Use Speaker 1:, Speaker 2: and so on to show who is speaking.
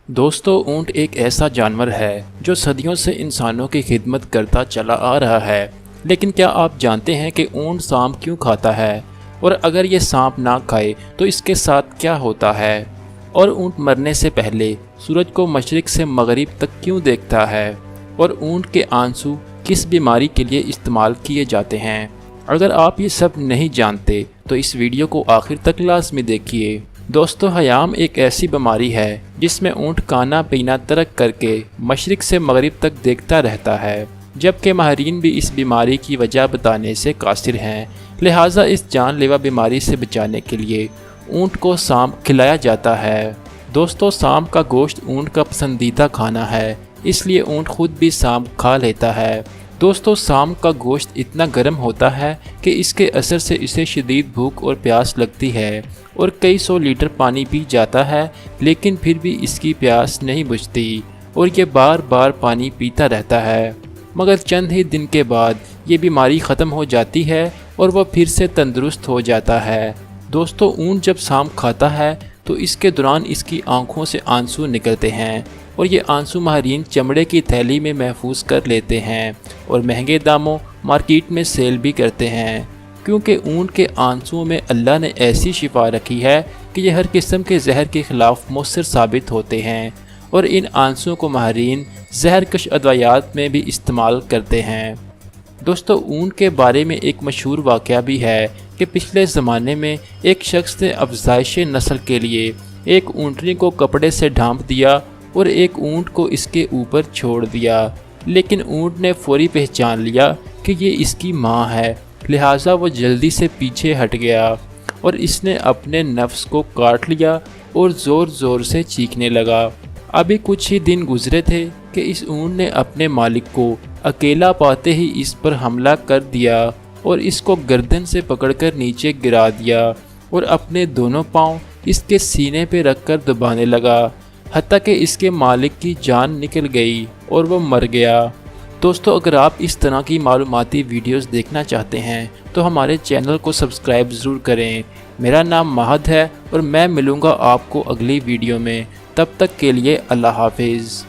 Speaker 1: दोस्तों, ऊंट एक ऐसा जानवर है जो सदियों से इंसानों की खिदमत करता चला आ रहा है। लेकिन क्या आप जानते हैं कि ऊंट सांप क्यों खाता है? और अगर ये सांप ना खाए तो इसके साथ क्या होता है? और ऊंट मरने से पहले सूरज को मशरिक से मगरिब तक क्यों देखता है? और ऊंट के आंसू किस बीमारी के लिए इस्तेमाल किए जाते हैं? अगर आप ये सब नहीं जानते तो इस वीडियो को आखिर तक लाजमी देखिए। दोस्तों, हयाम एक ऐसी बीमारी है जिसमें ऊंट खाना पीना तर्क करके मशरिक से मगरिब तक देखता रहता है, जबकि माहिरीन भी इस बीमारी की वजह बताने से कासिर हैं। लिहाजा इस जानलेवा बीमारी से बचाने के लिए ऊंट को सांप खिलाया जाता है। दोस्तों, सांप का गोश्त ऊंट का पसंदीदा खाना है, इसलिए ऊंट खुद भी सांप खा लेता है। दोस्तों, सांप का गोश्त इतना गर्म होता है कि इसके असर से इसे शदीद भूख और प्यास लगती है और कई 100 लीटर पानी पी जाता है, लेकिन फिर भी इसकी प्यास नहीं बुझती और ये बार बार पानी पीता रहता है। मगर चंद ही दिन के बाद ये बीमारी ख़त्म हो जाती है और वह फिर से तंदुरुस्त हो जाता है। दोस्तों, ऊंट जब सांप खाता है तो इसके दौरान इसकी आंखों से आंसू निकलते हैं और ये आंसू माहिरीन चमड़े की थैली में महफूज कर लेते हैं और महंगे दामों मार्केट में सेल भी करते हैं, क्योंकि ऊंट के आंसुओं में अल्लाह ने ऐसी शिफा रखी है कि ये हर किस्म के जहर के ख़िलाफ़ मुअस्सर साबित होते हैं और इन आंसुओं को माहिरीन जहरकश अदवायात में भी इस्तेमाल करते हैं। दोस्तों, ऊंट के बारे में एक मशहूर वाक़या भी है कि पिछले ज़माने में एक शख्स ने अफज़ाइश नस्ल के लिए एक ऊँटनी को कपड़े से ढांप दिया और एक ऊँट को इसके ऊपर छोड़ दिया, लेकिन ऊँट ने फौरी पहचान लिया कि ये इसकी माँ है। लिहाजा वो जल्दी से पीछे हट गया और इसने अपने नफ्स को काट लिया और ज़ोर ज़ोर से चीखने लगा। अभी कुछ ही दिन गुजरे थे कि इस ऊँट ने अपने मालिक को अकेला पाते ही इस पर हमला कर दिया और इसको गर्दन से पकड़कर नीचे गिरा दिया और अपने दोनों पाँव इसके सीने पे रखकर दबाने लगा, हत्ता कि इसके मालिक की जान निकल गई और वो मर गया। दोस्तों, अगर आप इस तरह की मालूमाती वीडियोस देखना चाहते हैं तो हमारे चैनल को सब्सक्राइब ज़रूर करें। मेरा नाम महद है और मैं मिलूँगा आपको अगली वीडियो में। तब तक के लिए अल्लाह हाफिज़।